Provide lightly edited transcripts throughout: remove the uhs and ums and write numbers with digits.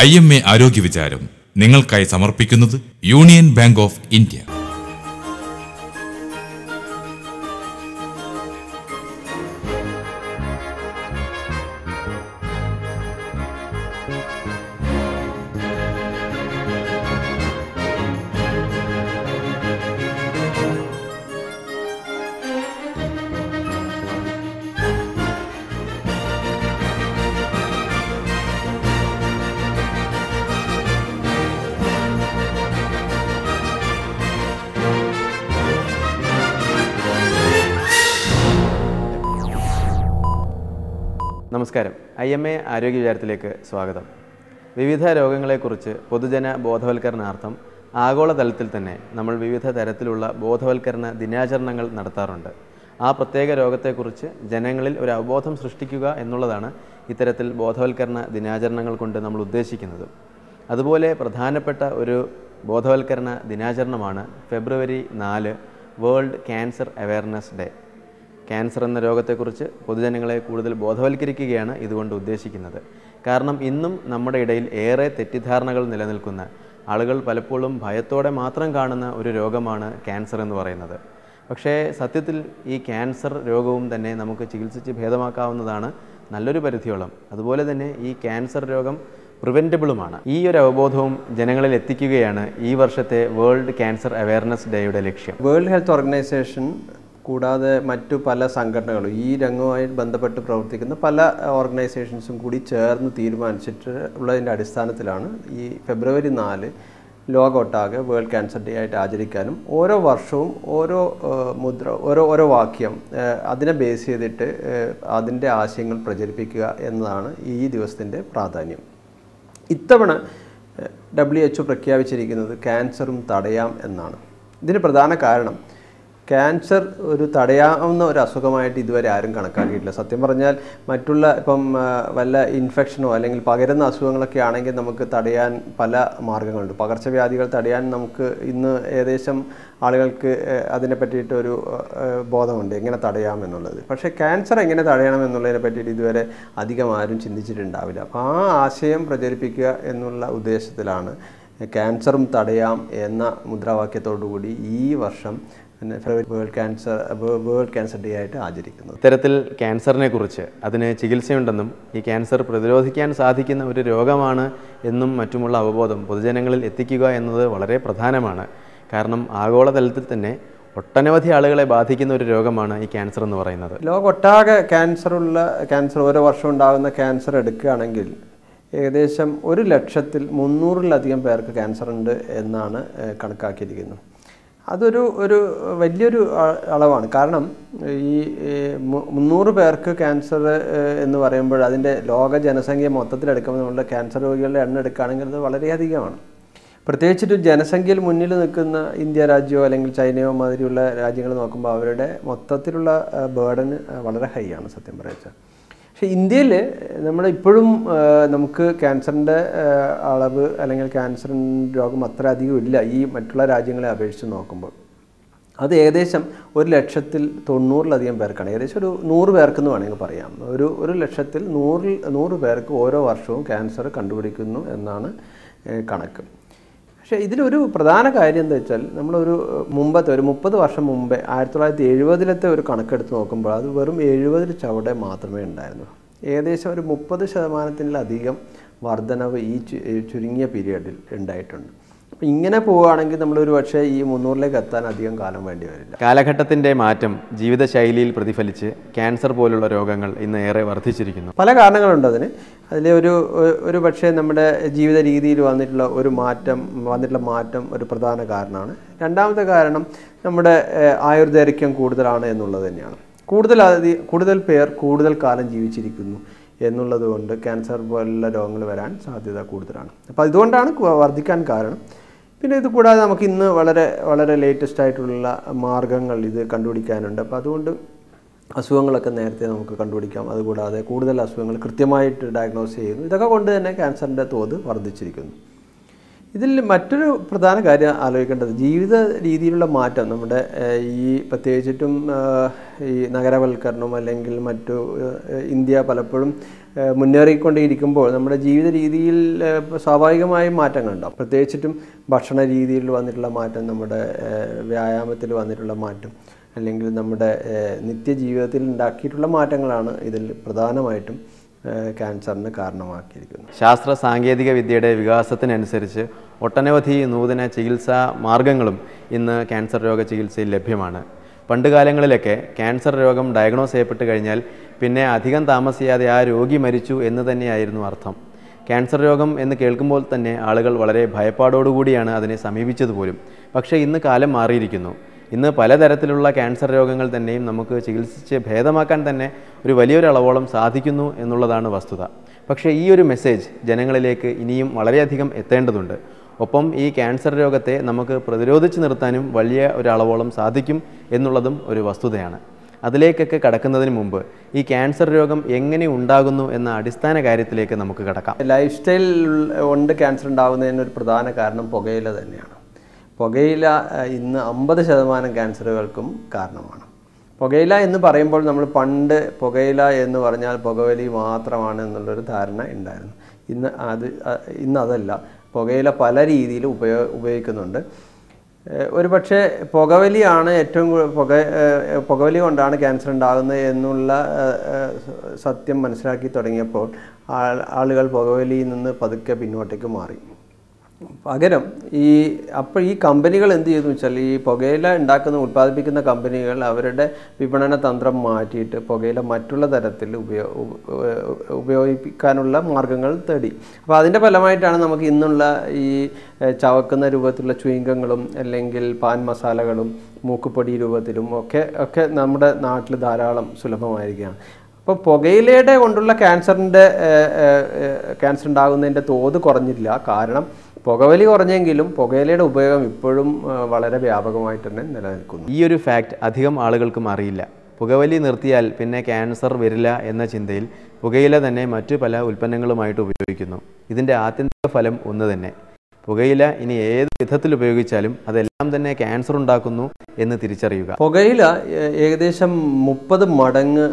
IMA ആരോഗ്യ വിചാരം നിങ്ങൾക്കായി സമർപ്പിക്കുന്നത് യൂണിയൻ ബാങ്ക് ഓഫ് ഇന്ത്യ. നമസ്കാരം. IMA ആരോഗ്യ വിചാരത്തിലേക്ക് സ്വാഗതം. വിവിധ രോഗങ്ങളെക്കുറിച്ച് പൊതുജന ബോധവൽക്കരണാർത്ഥം ആഗോളതലത്തിൽ തന്നെ നമ്മൾ വിവിധ തരത്തിലുള്ള ബോധവൽക്കരണ ദിനാചരണങ്ങൾ നടത്താറുണ്ട്. ആ പ്രത്യേക രോഗത്തെക്കുറിച്ച് ജനങ്ങളിൽ ഒരു അവബോധം സൃഷ്ടിക്കുക എന്നുള്ളതാണ് ഇത്തരത്തിൽ ബോധവൽക്കരണ ദിനാചരണങ്ങൾ കൊണ്ട് നമ്മൾ ഉദ്ദേശിക്കുന്നത്. അതുപോലെ പ്രധാനപ്പെട്ട ഒരു ബോധവൽക്കരണ ദിനാചരണമാണ് ഫെബ്രുവരി 4 world cancer awareness day. Cancer എന്ന രോഗത്തെക്കുറിച്ച് പൊതുജനങ്ങളെ കൂടുതൽ ബോധവൽക്കരിക്കുകയാണ് ഇതുകൊണ്ട് ഉദ്ദേശിക്കുന്നത്. കാരണം ഇന്നും നമ്മുടെ ഇടയിൽ ഏറെ തെറ്റിദ്ധാരണകൾ നിലനിൽക്കുന്ന, ആളുകൾ പലപ്പോഴും ഭയത്തോടെ മാത്രം കാണുന്ന ഒരു രോഗമാണ് ക്യാൻസർ എന്ന് പറയുന്നത്. പക്ഷേ സത്യത്തിൽ ഈ ക്യാൻസർ രോഗവും തന്നെ നമുക്ക് ചികിത്സിച്ച് ഭേദമാക്കാവുന്നതാണ് നല്ലൊരു പരിധിയോളം. അതുപോലെ തന്നെ ഈ ക്യാൻസർ രോഗം പ്രിവെൻറ്റബിളുമാണ്. ഈ ഒരു അവബോധവും ജനങ്ങളിൽ എത്തിക്കുകയാണ് ഈ വർഷത്തെ വേൾഡ് ക്യാൻസർ അവയർനെസ് ഡേയുടെ ലക്ഷ്യം. വേൾഡ് ഹെൽത്ത് ഓർഗനൈസേഷൻ കൂടാതെ മറ്റു പല സംഘടനകളും ഈ രംഗവുമായി ബന്ധപ്പെട്ട് പ്രവർത്തിക്കുന്ന പല ഓർഗനൈസേഷൻസും കൂടി ചേർന്ന് തീരുമാനിച്ചിട്ടുള്ളതിൻ്റെ അടിസ്ഥാനത്തിലാണ് ഈ ഫെബ്രുവരി 4 ലോകമൊട്ടാകെ വേൾഡ് ക്യാൻസർ ഡേ ആയിട്ട് ആചരിക്കാനും ഓരോ വർഷവും ഓരോ വാക്യം അതിനെ ബേസ് ചെയ്തിട്ട് അതിൻ്റെ ആശയങ്ങൾ പ്രചരിപ്പിക്കുക എന്നതാണ് ഈ ദിവസത്തിൻ്റെ പ്രാധാന്യം. ഇത്തവണ WHO പ്രഖ്യാപിച്ചിരിക്കുന്നത് ക്യാൻസറും തടയാം എന്നാണ്. ഇതിന് പ്രധാന കാരണം ക്യാൻസർ ഒരു തടയാവുന്ന ഒരു അസുഖമായിട്ട് ഇതുവരെ ആരും കണക്കാക്കിയിട്ടില്ല. സത്യം പറഞ്ഞാൽ മറ്റുള്ള ഇപ്പം വല്ല ഇൻഫെക്ഷനോ അല്ലെങ്കിൽ പകരുന്ന അസുഖങ്ങളൊക്കെ ആണെങ്കിൽ നമുക്ക് തടയാൻ പല മാർഗ്ഗങ്ങളുണ്ട്. പകർച്ചവ്യാധികൾ തടയാൻ നമുക്ക് ഇന്ന് ഏകദേശം ആളുകൾക്ക് അതിനെ പറ്റിയിട്ടൊരു ബോധമുണ്ട്, എങ്ങനെ തടയാമെന്നുള്ളത്. പക്ഷേ ക്യാൻസർ എങ്ങനെ തടയണമെന്നുള്ളതിനെ പറ്റിയിട്ട് ഇതുവരെ അധികം ആരും ചിന്തിച്ചിട്ടുണ്ടാവില്ല. അപ്പോൾ ആ ആശയം പ്രചരിപ്പിക്കുക എന്നുള്ള ഉദ്ദേശത്തിലാണ് ക്യാൻസറും തടയാം എന്ന മുദ്രാവാക്യത്തോടു കൂടി ഈ വർഷം വേൾഡ് ക്യാൻസർ ഡേ ആയിട്ട് ആചരിക്കുന്നത്. ഇത്തരത്തിൽ ക്യാൻസറിനെ കുറിച്ച് അതിന് ചികിത്സയുണ്ടെന്നും ഈ ക്യാൻസർ പ്രതിരോധിക്കാൻ സാധിക്കുന്ന ഒരു രോഗമാണ് എന്നും മറ്റുമുള്ള അവബോധം പൊതുജനങ്ങളിൽ എത്തിക്കുക എന്നത് വളരെ പ്രധാനമാണ്. കാരണം ആഗോളതലത്തിൽ തന്നെ ഒട്ടനവധി ആളുകളെ ബാധിക്കുന്ന ഒരു രോഗമാണ് ഈ ക്യാൻസർ എന്ന് പറയുന്നത്. ലോകമൊട്ടാകെ ക്യാൻസർ ഓരോ വർഷം ഉണ്ടാകുന്ന ക്യാൻസർ എടുക്കുകയാണെങ്കിൽ ഏകദേശം 100,300-ലധികം പേർക്ക് ക്യാൻസർ ഉണ്ട് എന്നാണ് കണക്കാക്കിയിരിക്കുന്നത്. അതൊരു വലിയൊരു അളവാണ്. കാരണം ഈ 300 പേർക്ക് ക്യാൻസർ എന്ന് പറയുമ്പോൾ അതിൻ്റെ ലോക ജനസംഖ്യ മൊത്തത്തിലെടുക്കുമ്പോൾ നമ്മളുടെ ക്യാൻസർ രോഗികളുടെ എണ്ണം എടുക്കുകയാണെങ്കിൽ അത് വളരെയധികമാണ്. പ്രത്യേകിച്ചിട്ട് ജനസംഖ്യയിൽ മുന്നിൽ നിൽക്കുന്ന ഇന്ത്യ രാജ്യമോ അല്ലെങ്കിൽ ചൈനയോ മാതിരിയുള്ള രാജ്യങ്ങൾ നോക്കുമ്പോൾ അവരുടെ മൊത്തത്തിലുള്ള ബേർഡൻ വളരെ ഹൈ ആണ് സത്യം പറയുക. പക്ഷേ ഇന്ത്യയിൽ നമ്മളിപ്പോഴും നമുക്ക് ക്യാൻസറിൻ്റെ അളവ് അല്ലെങ്കിൽ ക്യാൻസറിൻ്റെ രോഗം അത്ര അധികം ഇല്ല ഈ മറ്റുള്ള രാജ്യങ്ങളെ അപേക്ഷിച്ച് നോക്കുമ്പോൾ. അത് ഏകദേശം 1,90,000-ലധികം പേർക്കാണ്. ഏകദേശം ഒരു 100 പേർക്കെന്ന് വേണമെങ്കിൽ പറയാം. 1,00,100 പേർക്ക് ഓരോ വർഷവും ക്യാൻസർ കണ്ടുപിടിക്കുന്നു എന്നാണ് കണക്ക്. പക്ഷേ ഇതിലൊരു പ്രധാന കാര്യം എന്താ വെച്ചാൽ ഒരു 30 വർഷം മുമ്പേ 1970-ലത്തെ ഒരു കണക്കെടുത്ത് നോക്കുമ്പോൾ അത് വെറും 70 ചുവടെ മാത്രമേ ഉണ്ടായിരുന്നുള്ളൂ. ഏകദേശം ഒരു 30% വർധനവ് ഈ ചുരുങ്ങിയ പീരീഡിൽ ഉണ്ടായിട്ടുണ്ട്. അപ്പോൾ ഇങ്ങനെ പോവുകയാണെങ്കിൽ നമ്മളൊരു പക്ഷേ ഈ 300-ലേക്ക് എത്താൻ അധികം കാലം വേണ്ടി വരില്ല. കാലഘട്ടത്തിൻ്റെ മാറ്റം ജീവിതശൈലിയിൽ പ്രതിഫലിച്ച് ക്യാൻസർ പോലുള്ള രോഗങ്ങൾ ഇന്ന് ഏറെ വർദ്ധിച്ചിരിക്കുന്നു. പല കാരണങ്ങളുണ്ട് അതിന്. അതിൽ ഒരു പക്ഷേ നമ്മുടെ ജീവിത രീതിയിൽ വന്നിട്ടുള്ള മാറ്റം ഒരു പ്രധാന കാരണമാണ്. രണ്ടാമത്തെ കാരണം നമ്മുടെ ആയുർദൈർഘ്യം കൂടുതലാണ് എന്നുള്ളത് തന്നെയാണ്. കൂടുതൽ പേർ കൂടുതൽ കാലം ജീവിച്ചിരിക്കുന്നു എന്നുള്ളത് കൊണ്ട് ക്യാൻസർ പോലുള്ള രോഗങ്ങൾ വരാൻ സാധ്യത കൂടുതലാണ്. അപ്പോൾ അതുകൊണ്ടാണ് വർദ്ധിക്കാൻ കാരണം. പിന്നെ ഇത് കൂടാതെ നമുക്ക് ഇന്ന് വളരെ ലേറ്റസ്റ്റ് ആയിട്ടുള്ള മാർഗ്ഗങ്ങൾ ഇത് കണ്ടുപിടിക്കാനുണ്ട്. അപ്പോൾ അതുകൊണ്ട് അസുഖങ്ങളൊക്കെ നേരത്തെ നമുക്ക് കണ്ടുപിടിക്കാം. അതുകൂടാതെ കൂടുതൽ അസുഖങ്ങൾ കൃത്യമായിട്ട് ഡയഗ്നോസ് ചെയ്യുന്നു. ഇതൊക്കെ കൊണ്ട് തന്നെ ക്യാൻസറിൻ്റെ തോത് വർദ്ധിച്ചിരിക്കുന്നു. ഇതിൽ മറ്റൊരു പ്രധാന കാര്യം ആലോചിക്കേണ്ടത് ജീവിത രീതിയിലുള്ള മാറ്റം നമ്മുടെ ഈ പ്രത്യേകിച്ചിട്ടും ഈ നഗരവൽക്കരണം അല്ലെങ്കിൽ മറ്റു ഇന്ത്യ പലപ്പോഴും മുന്നേറിക്കൊണ്ടിരിക്കുമ്പോൾ നമ്മുടെ ജീവിത രീതിയിൽ സ്വാഭാവികമായും മാറ്റങ്ങളുണ്ടാകും. പ്രത്യേകിച്ചിട്ടും ഭക്ഷണ രീതിയിൽ വന്നിട്ടുള്ള മാറ്റം, നമ്മുടെ വ്യായാമത്തിൽ വന്നിട്ടുള്ള മാറ്റം, അല്ലെങ്കിൽ നമ്മുടെ നിത്യജീവിതത്തിൽ ഉണ്ടാക്കിയിട്ടുള്ള മാറ്റങ്ങളാണ് ഇതിൽ പ്രധാനമായിട്ടും ക്യാൻസറിന് കാരണമാക്കിയിരിക്കുന്നത്. ശാസ്ത്ര സാങ്കേതിക വിദ്യയുടെ വികാസത്തിനനുസരിച്ച് ഒട്ടനവധി നൂതന ചികിത്സാ മാർഗങ്ങളും ഇന്ന് ക്യാൻസർ രോഗ ചികിത്സയിൽ ലഭ്യമാണ്. പണ്ടുകാലങ്ങളിലൊക്കെ ക്യാൻസർ രോഗം ഡയഗ്നോസ് ചെയ്യപ്പെട്ട് കഴിഞ്ഞാൽ പിന്നെ അധികം താമസിയാതെ ആ രോഗി മരിച്ചു എന്ന് തന്നെയായിരുന്നു അർത്ഥം. ക്യാൻസർ രോഗം എന്ന് കേൾക്കുമ്പോൾ തന്നെ ആളുകൾ വളരെ ഭയപ്പാടോടുകൂടിയാണ് അതിനെ സമീപിച്ചതുപോലും. പക്ഷേ ഇന്ന് കാലം മാറിയിരിക്കുന്നു. ഇന്ന് പലതരത്തിലുള്ള ക്യാൻസർ രോഗങ്ങൾ തന്നെയും നമുക്ക് ചികിത്സിച്ച് ഭേദമാക്കാൻ തന്നെ ഒരു വലിയൊരു അളവോളം സാധിക്കുന്നു എന്നുള്ളതാണ് വസ്തുത. പക്ഷേ ഈ ഒരു മെസ്സേജ് ജനങ്ങളിലേക്ക് ഇനിയും വളരെയധികം എത്തേണ്ടതുണ്ട്. ഒപ്പം ഈ ക്യാൻസർ രോഗത്തെ നമുക്ക് പ്രതിരോധിച്ച് നിർത്താനും വലിയ ഒരളവോളം സാധിക്കും എന്നുള്ളതും ഒരു വസ്തുതയാണ്. അതിലേക്കൊക്കെ കടക്കുന്നതിന് മുമ്പ് ഈ ക്യാൻസർ രോഗം എങ്ങനെ ഉണ്ടാകുന്നു എന്ന അടിസ്ഥാന കാര്യത്തിലേക്ക് നമുക്ക് കടക്കാം. ലൈഫ് സ്റ്റൈൽ കൊണ്ട് ക്യാൻസർ ഉണ്ടാകുന്നതിന് ഒരു പ്രധാന കാരണം പുകയില തന്നെയാണ്. പുകയില ഇന്ന് 50% ക്യാൻസറുകൾക്കും കാരണമാണ്. പുകയില എന്ന് പറയുമ്പോൾ നമ്മൾ പണ്ട് പുകയില എന്ന് പറഞ്ഞാൽ പുകവലി മാത്രമാണ് എന്നുള്ളൊരു ധാരണ ഉണ്ടായിരുന്നു. ഇന്ന് അതല്ല. പുകയില പല രീതിയിൽ ഉപയോഗിക്കുന്നുണ്ട്. ഒരു പക്ഷേ പുകവലിയാണ് ഏറ്റവും പുകവലി കൊണ്ടാണ് ക്യാൻസർ ഉണ്ടാകുന്നത് എന്നുള്ള സത്യം മനസ്സിലാക്കി തുടങ്ങിയപ്പോൾ ആളുകൾ പുകവലിയിൽ നിന്ന് പതുക്കെ പിന്നോട്ടേക്ക് മാറി. പകരം അപ്പോൾ ഈ കമ്പനികൾ എന്ത് ചെയ്തു വെച്ചാൽ, ഈ പുകയില ഉൽപ്പാദിപ്പിക്കുന്ന കമ്പനികൾ അവരുടെ വിപണന തന്ത്രം മാറ്റിയിട്ട് പുകയില മറ്റുള്ള തരത്തിൽ ഉപയോഗിക്കാനുള്ള മാർഗങ്ങൾ തേടി. അപ്പോൾ അതിൻ്റെ ഫലമായിട്ടാണ് നമുക്ക് ഇന്നുള്ള ഈ ചവക്കുന്ന രൂപത്തിലുള്ള ചുയിങ്കങ്ങളും അല്ലെങ്കിൽ പാൻ മസാലകളും മൂക്കുപൊടി രൂപത്തിലും ഒക്കെ നമ്മുടെ നാട്ടിൽ ധാരാളം സുലഭമായിരിക്കുകയാണ്. അപ്പോൾ പുകയിലയുടെ കൊണ്ടുള്ള ക്യാൻസർ ഉണ്ടാകുന്നതിൻ്റെ തോത് കുറഞ്ഞില്ല. കാരണം പുകവലി കുറഞ്ഞെങ്കിലും പുകയിലയുടെ ഉപയോഗം ഇപ്പോഴും വളരെ വ്യാപകമായിട്ട് തന്നെ നിലനിൽക്കുന്നു. ഈ ഒരു ഫാക്റ്റ് അധികം ആളുകൾക്കും അറിയില്ല. പുകവലി നിർത്തിയാൽ പിന്നെ ക്യാൻസർ വരില്ല എന്ന ചിന്തയിൽ പുകയില തന്നെ മറ്റു പല ഉൽപ്പന്നങ്ങളുമായിട്ട് ഉപയോഗിക്കുന്നു. ഇതിൻ്റെ ആത്യന്തിക ഫലം ഒന്ന് തന്നെ. പുകയില ഇനി ഏത് വിധത്തിൽ ഉപയോഗിച്ചാലും അതെല്ലാം തന്നെ ക്യാൻസർ ഉണ്ടാക്കുന്നു എന്ന് തിരിച്ചറിയുക. പുകയില ഏകദേശം 30 മടങ്ങ്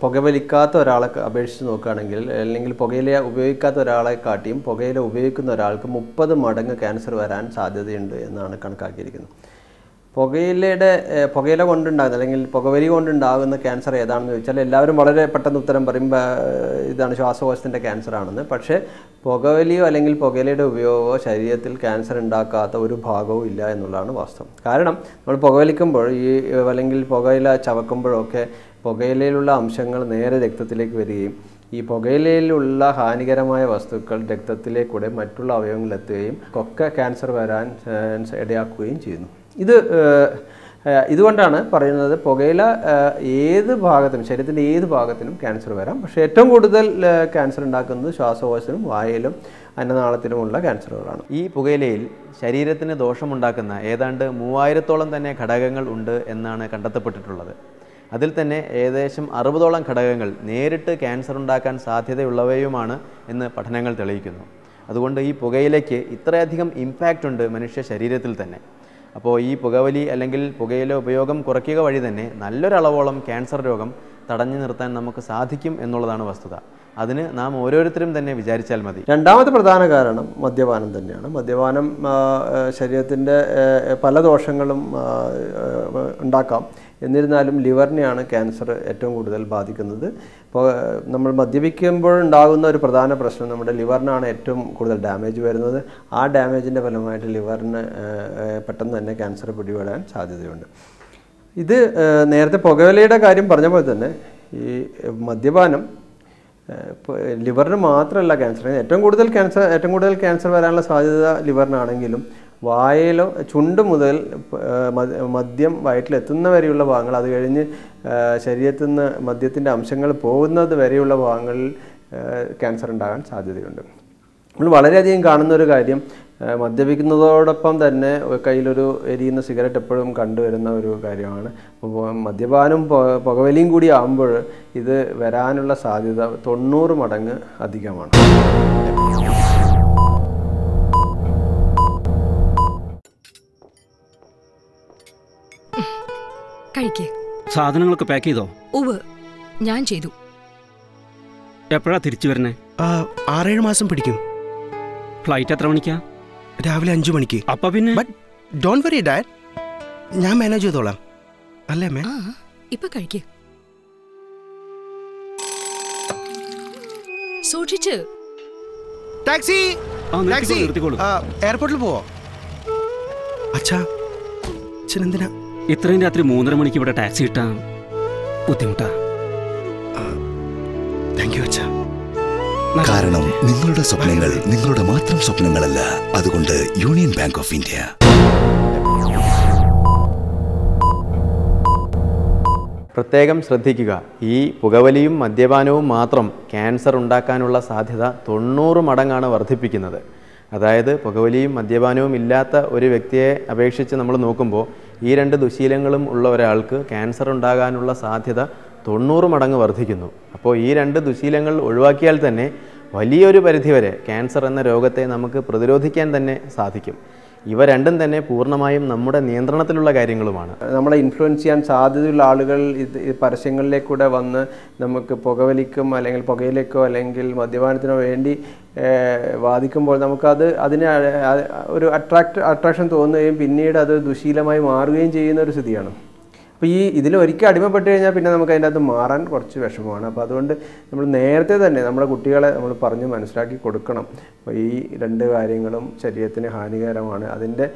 പുകവലിക്കാത്ത ഒരാളെ അപേക്ഷിച്ച് നോക്കുകയാണെങ്കിൽ, അല്ലെങ്കിൽ പുകയില ഉപയോഗിക്കാത്ത ഒരാളെ കാട്ടിയും പുകയില ഉപയോഗിക്കുന്ന ഒരാൾക്ക് 30 മടങ്ങ് ക്യാൻസർ വരാൻ സാധ്യതയുണ്ട് എന്നാണ് കണക്കാക്കിയിരിക്കുന്നത്. പുകയില കൊണ്ടുണ്ടാകുന്ന അല്ലെങ്കിൽ പുകവലി കൊണ്ടുണ്ടാകുന്ന ക്യാൻസർ ഏതാണെന്ന് ചോദിച്ചാൽ എല്ലാവരും വളരെ പെട്ടെന്ന് ഉത്തരം പറയും ഇതാണ് ശ്വാസകോശത്തിൻ്റെ ക്യാൻസർ ആണെന്ന്. പക്ഷേ പുകവലിയോ അല്ലെങ്കിൽ പുകയിലയുടെ ഉപയോഗമോ ശരീരത്തിൽ ക്യാൻസർ ഉണ്ടാക്കാത്ത ഒരു ഭാഗവും ഇല്ല എന്നുള്ളതാണ് വാസ്തവം. കാരണം നമ്മൾ പുകവലിക്കുമ്പോൾ അല്ലെങ്കിൽ പുകയില ചവക്കുമ്പോഴൊക്കെ പുകയിലയിലുള്ള അംശങ്ങൾ നേരെ രക്തത്തിലേക്ക് വരികയും ഈ പുകയിലയിലുള്ള ഹാനികരമായ വസ്തുക്കൾ രക്തത്തിലേക്കൂടെ മറ്റുള്ള അവയവങ്ങളിലെത്തുകയും ഒക്കെ ക്യാൻസർ വരാൻ ഇടയാക്കുകയും ചെയ്യുന്നു. ഇതുകൊണ്ടാണ് പറയുന്നത് പുകയില ഏത് ഭാഗത്തിനും, ശരീരത്തിൻ്റെ ഏത് ഭാഗത്തിനും ക്യാൻസർ വരാം. പക്ഷേ ഏറ്റവും കൂടുതൽ ക്യാൻസർ ഉണ്ടാക്കുന്നത് ശ്വാസകോശത്തിലും വായയിലും അന്നനാളത്തിലുമുള്ള ക്യാൻസറുകളാണ്. ഈ പുകയിലയിൽ ശരീരത്തിന് ദോഷമുണ്ടാക്കുന്ന ഏതാണ്ട് 3000-ഓളം തന്നെ ഘടകങ്ങൾ ഉണ്ട് എന്നാണ് കണ്ടെത്തപ്പെട്ടിട്ടുള്ളത്. അതിൽ തന്നെ ഏകദേശം 60ഓളം ഘടകങ്ങൾ നേരിട്ട് ക്യാൻസർ ഉണ്ടാക്കാൻ സാധ്യതയുള്ളവയുമാണ് എന്ന് പഠനങ്ങൾ തെളിയിക്കുന്നു. അതുകൊണ്ട് ഈ പുകയിലയ്ക്ക് ഇത്രയധികം ഇമ്പാക്റ്റ് ഉണ്ട് മനുഷ്യ ശരീരത്തിൽ തന്നെ. അപ്പോൾ ഈ പുകവലി അല്ലെങ്കിൽ പുകയില ഉപയോഗം കുറയ്ക്കുക വഴി തന്നെ നല്ലൊരളവോളം ക്യാൻസർ രോഗം തടഞ്ഞു നിർത്താൻ നമുക്ക് സാധിക്കും എന്നുള്ളതാണ് വസ്തുത. അതിന് നാം ഓരോരുത്തരും തന്നെ വിചാരിച്ചാൽ മതി. രണ്ടാമത്തെ പ്രധാന കാരണം മദ്യപാനം തന്നെയാണ്. മദ്യപാനം ശരീരത്തിൻ്റെ പല ദോഷങ്ങളും ഉണ്ടാക്കാം. എന്നിരുന്നാലും ലിവറിനെയാണ് ക്യാൻസർ ഏറ്റവും കൂടുതൽ ബാധിക്കുന്നത്. ഇപ്പോൾ നമ്മൾ മദ്യപിക്കുമ്പോഴുണ്ടാകുന്ന ഒരു പ്രധാന പ്രശ്നം നമ്മുടെ ലിവറിനാണ് ഏറ്റവും കൂടുതൽ ഡാമേജ് വരുന്നത്. ആ ഡാമേജിൻ്റെ ഫലമായിട്ട് ലിവറിന് പെട്ടെന്ന് തന്നെ ക്യാൻസർ പിടിപെടാൻ സാധ്യതയുണ്ട്. ഇത് നേരത്തെ പുകവലിയുടെ കാര്യം പറഞ്ഞ പോലെ തന്നെ ഈ മദ്യപാനം ലിവറിന് മാത്രമല്ല ഏറ്റവും കൂടുതൽ ക്യാൻസർ വരാനുള്ള സാധ്യത ലിവറിനാണെങ്കിലും വായയിലോ ചുണ്ട് മുതൽ മദ്യം വയറ്റിലെത്തുന്ന വരെയുള്ള ഭാഗങ്ങൾ, അത് കഴിഞ്ഞ് ശരീരത്തിൽ നിന്ന് മദ്യത്തിൻ്റെ അംശങ്ങൾ പോകുന്നത് വരെയുള്ള ഭാഗങ്ങളിൽ ക്യാൻസർ ഉണ്ടാകാൻ സാധ്യതയുണ്ട്. നമ്മൾ വളരെയധികം കാണുന്ന ഒരു കാര്യം, മദ്യപിക്കുന്നതോടൊപ്പം തന്നെ കയ്യിലൊരു എരിയുന്ന സിഗരറ്റ് എപ്പോഴും കണ്ടുവരുന്ന ഒരു കാര്യമാണ്. മദ്യപാനം പുകവലിയും കൂടി ആകുമ്പോൾ ഇത് വരാനുള്ള സാധ്യത 90 മടങ്ങ് അധികമാണ്. കഴിക്കേ. സാധനങ്ങളൊക്കെ പാക്ക് ചെയ്തോ? ഉവ്, ഞാൻ ചെയ്തു. എപ്പോഴാ തിരിച്ചു വരുന്നേ? 6-7 മാസം പിടിക്കും. ഫ്ലൈറ്റ് എത്ര മണിക്കാ? രാവിലെ 5 മണിക്ക്. അപ്പൊ പിന്നെ ബട്ട് ഡോണ്ട് വറി ഡാഡ്, ഞാൻ മാനേജ് ചെയ്തോളാം. അല്ലേ മേ? ഇപ്പൊ കഴിക്കേ. സൂക്ഷിച്ച്. ടാക്സി ടാക്സി നിർത്തിക്കോളൂ. എയർപോർട്ടിൽ പോവോ? അച്ഛാ, അച്ഛനെന്തിനാ ഇത്രയും രാത്രി 3:30 മണിക്ക് ഇവിടെ ടാക്സി കിട്ടാൻ ബുദ്ധിമുട്ടാ. താങ്ക് യു അച്ഛാ. കാരണം നിങ്ങളുടെ സ്വപ്നങ്ങൾ നിങ്ങളുടെ മാത്രം സ്വപ്നങ്ങളല്ല. അതുകൊണ്ട് യൂണിയൻ ബാങ്ക് ഓഫ് ഇന്ത്യ. പ്രത്യേകം ശ്രദ്ധിക്കുക, ഈ പുകവലിയും മദ്യപാനവും മാത്രം ക്യാൻസർ ഉണ്ടാക്കാനുള്ള സാധ്യത 90 മടങ്ങാണ് വർദ്ധിപ്പിക്കുന്നത്. അതായത് പുകവലിയും മദ്യപാനവും ഇല്ലാത്ത ഒരു വ്യക്തിയെ അപേക്ഷിച്ച് നമ്മൾ നോക്കുമ്പോൾ ഈ 2 ദുശീലങ്ങളും ഉള്ള ഒരാൾക്ക് ക്യാൻസർ ഉണ്ടാകാനുള്ള സാധ്യത 90 മടങ്ങ് വർദ്ധിക്കുന്നു. അപ്പോൾ ഈ 2 ദുശീലങ്ങൾ ഒഴിവാക്കിയാൽ തന്നെ വലിയൊരു പരിധിവരെ ക്യാൻസർ എന്ന രോഗത്തെ നമുക്ക് പ്രതിരോധിക്കാൻ തന്നെ സാധിക്കും. ഇവ രണ്ടും തന്നെ പൂർണ്ണമായും നമ്മുടെ നിയന്ത്രണത്തിലുള്ള കാര്യങ്ങളുമാണ്. നമ്മളെ ഇൻഫ്ലുവൻസ് ചെയ്യാൻ സാധ്യതയുള്ള ആളുകൾ ഈ പരസ്യങ്ങളിലേക്കൂടെ വന്ന് നമുക്ക് പുകവലിക്കും അല്ലെങ്കിൽ പുകയിലേക്കോ അല്ലെങ്കിൽ മദ്യപാനത്തിനോ വേണ്ടി വാദിക്കുമ്പോൾ അതിന് ഒരു അട്രാക്ഷൻ തോന്നുകയും പിന്നീട് അത് ദുശീലമായി മാറുകയും ചെയ്യുന്ന ഒരു സ്ഥിതിയാണ്. അപ്പോൾ ഇതിലൊരിക്കൽ അടിമപ്പെട്ട് കഴിഞ്ഞാൽ പിന്നെ നമുക്ക് അതിൻ്റെ അകത്ത് മാറാൻ കുറച്ച് വിഷമമാണ്. അപ്പോൾ അതുകൊണ്ട് നമ്മൾ നേരത്തെ തന്നെ നമ്മുടെ കുട്ടികളെ നമ്മൾ പറഞ്ഞ് മനസ്സിലാക്കി കൊടുക്കണം. അപ്പോൾ ഈ 2 കാര്യങ്ങളും ശരീരത്തിന് ഹാനികരമാണ്. അതിൻ്റെ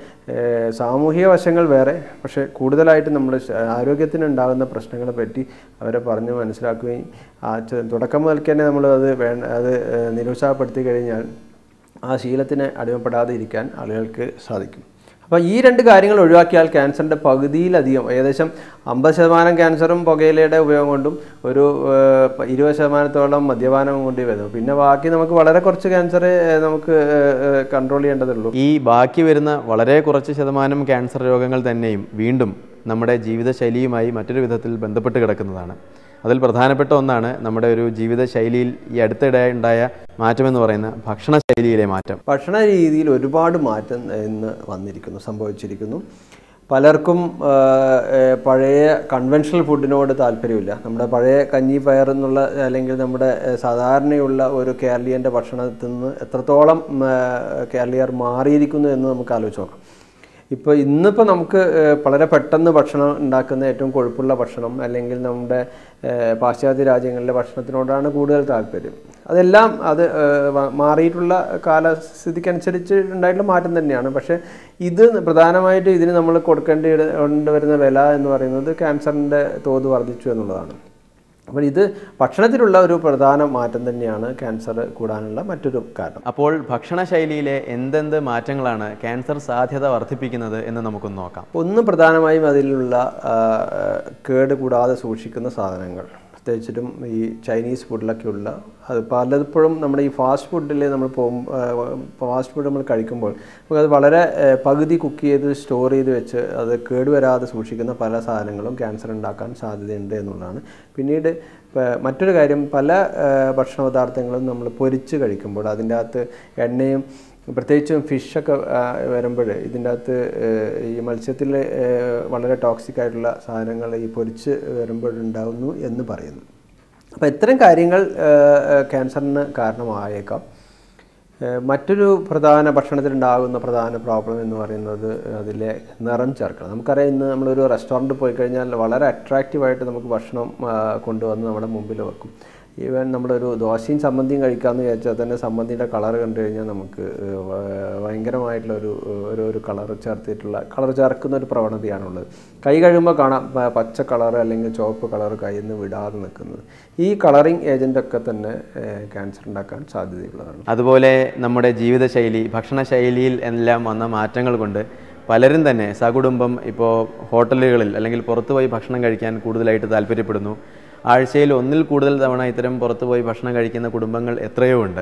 സാമൂഹിക വശങ്ങൾ വേറെ, പക്ഷേ കൂടുതലായിട്ട് നമ്മൾ ആരോഗ്യത്തിന് ഉണ്ടാകുന്ന പ്രശ്നങ്ങളെ പറ്റി അവരെ പറഞ്ഞ് മനസ്സിലാക്കുകയും തുടക്കം മുതൽക്ക് തന്നെ നമ്മൾ അത് നിരുത്സാഹപ്പെടുത്തി കഴിഞ്ഞാൽ ആ ശീലത്തിന് അടിമപ്പെടാതെ ഇരിക്കാൻ ആളുകൾക്ക് സാധിക്കും. അപ്പോൾ ഈ 2 കാര്യങ്ങൾ ഒഴിവാക്കിയാൽ ക്യാൻസറിൻ്റെ പകുതിയിലധികം, ഏകദേശം 50% ക്യാൻസറും പുകയിലയുടെ ഉപയോഗം കൊണ്ടും ഒരു 20% മദ്യപാനം കൊണ്ട് വരുന്നു. പിന്നെ ബാക്കി നമുക്ക് വളരെ കുറച്ച് ക്യാൻസർ നമുക്ക് കൺട്രോൾ ചെയ്യേണ്ടതുള്ളൂ. ഈ ബാക്കി വരുന്ന വളരെ കുറച്ച് ശതമാനം ക്യാൻസർ രോഗങ്ങൾ തന്നെയും വീണ്ടും നമ്മുടെ ജീവിതശൈലിയുമായി മറ്റൊരു വിധത്തിൽ ബന്ധപ്പെട്ട് കിടക്കുന്നതാണ്. അതിൽ പ്രധാനപ്പെട്ട ഒന്നാണ് നമ്മുടെ ഒരു ജീവിതശൈലിയിൽ ഈ അടുത്തിടെ ഉണ്ടായ മാറ്റമെന്ന് പറയുന്ന ഭക്ഷണശൈലിയിലെ മാറ്റം. ഭക്ഷണ രീതിയിൽ ഒരുപാട് മാറ്റം ഇന്ന് സംഭവിച്ചിരിക്കുന്നു. പലർക്കും പഴയ കൺവെൻഷണൽ ഫുഡിനോട് താല്പര്യമില്ല. നമ്മുടെ പഴയ കഞ്ഞി പയർ എന്നുള്ള അല്ലെങ്കിൽ നമ്മുടെ സാധാരണയുള്ള ഒരു കേരളീയൻ്റെ ഭക്ഷണത്തിൽ നിന്ന് എത്രത്തോളം കേരളീയർ മാറിയിരിക്കുന്നു എന്ന് നമുക്ക് ആലോചിച്ച് നോക്കാം. ഇന്നിപ്പോൾ നമുക്ക് വളരെ പെട്ടെന്ന് ഭക്ഷണം ഉണ്ടാക്കുന്ന ഏറ്റവും കൊഴുപ്പുള്ള ഭക്ഷണം അല്ലെങ്കിൽ നമ്മുടെ പാശ്ചാത്യ രാജ്യങ്ങളിലെ ഭക്ഷണത്തിനോടാണ് കൂടുതൽ താല്പര്യം. അതെല്ലാം അത് മാറിയിട്ടുള്ള കാലസ്ഥിതിക്കനുസരിച്ച് ഉണ്ടായിട്ടുള്ള മാറ്റം തന്നെയാണ്. പക്ഷേ പ്രധാനമായിട്ട് ഇതിന് നമ്മൾ കൊണ്ടുവരുന്ന വില എന്ന് പറയുന്നത് ക്യാൻസറിൻ്റെ തോത് വർദ്ധിച്ചു എന്നുള്ളതാണ്. അപ്പോൾ ഭക്ഷണത്തിലുള്ള ഒരു പ്രധാന മാറ്റം തന്നെയാണ് ക്യാൻസർ കൂടാനുള്ള മറ്റൊരു കാരണം. അപ്പോൾ ഭക്ഷണശൈലിയിലെ എന്തെന്ത് മാറ്റങ്ങളാണ് ക്യാൻസർ സാധ്യത വർദ്ധിപ്പിക്കുന്നത് എന്ന് നമുക്കൊന്ന് നോക്കാം. ഒന്ന് പ്രധാനമായും അതിലുള്ള കേട് കൂടാതെ സൂക്ഷിക്കുന്ന സാധനങ്ങൾ, പ്രത്യേകിച്ചിട്ടും ഈ ചൈനീസ് ഫുഡിലൊക്കെയുള്ള അത് പലപ്പോഴും നമ്മുടെ ഈ ഫാസ്റ്റ് ഫുഡിൽ ഫാസ്റ്റ് ഫുഡ് നമ്മൾ കഴിക്കുമ്പോൾ നമുക്കത് വളരെ പകുതി കുക്ക് ചെയ്ത് സ്റ്റോർ ചെയ്ത് വെച്ച് അത് കേടുവരാതെ സൂക്ഷിക്കുന്ന പല സാധനങ്ങളും ക്യാൻസർ ഉണ്ടാക്കാൻ സാധ്യതയുണ്ട് എന്നുള്ളതാണ്. പിന്നീട് മറ്റൊരു കാര്യം, പല ഭക്ഷണ പദാർത്ഥങ്ങളും നമ്മൾ പൊരിച്ച് കഴിക്കുമ്പോൾ അതിൻ്റെ അകത്ത് എണ്ണയും പ്രത്യേകിച്ചും ഫിഷൊക്കെ വരുമ്പോൾ ഇതിൻ്റെ അകത്ത് ഈ മത്സ്യത്തിൽ വളരെ ടോക്സിക് ആയിട്ടുള്ള സാധനങ്ങൾ ഈ പൊരിച്ച് വരുമ്പോഴുണ്ടാകുന്നു എന്ന് പറയുന്നു. അപ്പോൾ ഇത്തരം കാര്യങ്ങൾ ക്യാൻസറിന് കാരണമായേക്കാം. മറ്റൊരു ഭക്ഷണത്തിലുണ്ടാകുന്ന പ്രധാന പ്രോബ്ലം എന്ന് പറയുന്നത് അതിലെ നിറം ചേർക്കണം. നമുക്കറിയാം, ഇന്ന് നമ്മളൊരു റെസ്റ്റോറൻറ്റ് പോയി കഴിഞ്ഞാൽ വളരെ അട്രാക്റ്റീവായിട്ട് നമുക്ക് ഭക്ഷണം കൊണ്ടുവന്ന് നമ്മുടെ മുമ്പിൽ വെക്കും. ഈവൻ നമ്മളൊരു ദോശയും ചമ്മന്തിയും കഴിക്കാമെന്ന് വിചാരിച്ചാൽ തന്നെ ചമ്മന്തിയുടെ കളർ കണ്ടു കഴിഞ്ഞാൽ നമുക്ക് ഭയങ്കരമായിട്ടുള്ള ഒരു കളർ ചേർക്കുന്ന ഒരു പ്രവണതയാണുള്ളത്. കൈ കഴിയുമ്പോൾ കാണാം പച്ച കളർ അല്ലെങ്കിൽ ചുവപ്പ് കളർ കയ്യിൽ നിന്ന് വിടാതെ നിൽക്കുന്നത്. ഈ കളറിങ് ഏജൻ്റൊക്കെ തന്നെ ക്യാൻസർ ഉണ്ടാക്കാൻ സാധ്യതയുള്ളതാണ്. അതുപോലെ നമ്മുടെ ജീവിതശൈലി, ഭക്ഷണശൈലിയിൽ എല്ലാം വന്ന മാറ്റങ്ങൾ കൊണ്ട് പലരും തന്നെ സകുടുംബം ഇപ്പോൾ ഹോട്ടലുകളിൽ അല്ലെങ്കിൽ പുറത്തുപോയി ഭക്ഷണം കഴിക്കാൻ കൂടുതലായിട്ട് താല്പര്യപ്പെടുന്നു. ആഴ്ചയിൽ 1-ൽ കൂടുതൽ തവണ ഇത്തരം പുറത്തുപോയി ഭക്ഷണം കഴിക്കുന്ന കുടുംബങ്ങൾ എത്രയോ ഉണ്ട്.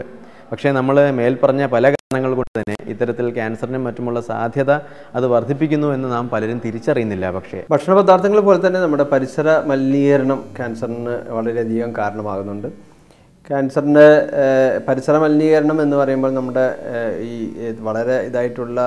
പക്ഷേ നമ്മൾ മേൽപ്പറഞ്ഞ പല കാരണങ്ങൾ കൊണ്ട് തന്നെ ഇത്തരത്തിൽ ക്യാൻസറിനും മറ്റുമുള്ള സാധ്യത അത് വർദ്ധിപ്പിക്കുന്നു എന്ന് നാം പലരും തിരിച്ചറിയുന്നില്ല. പക്ഷേ ഭക്ഷണ പദാർത്ഥങ്ങൾ പോലെ തന്നെ നമ്മുടെ പരിസര മലിനീകരണം ക്യാൻസറിന് വളരെയധികം കാരണമാകുന്നുണ്ട്. ക്യാൻസറിൻ്റെ പരിസര മലിനീകരണം എന്ന് പറയുമ്പോൾ നമ്മുടെ ഈ വളരെ ഇതായിട്ടുള്ള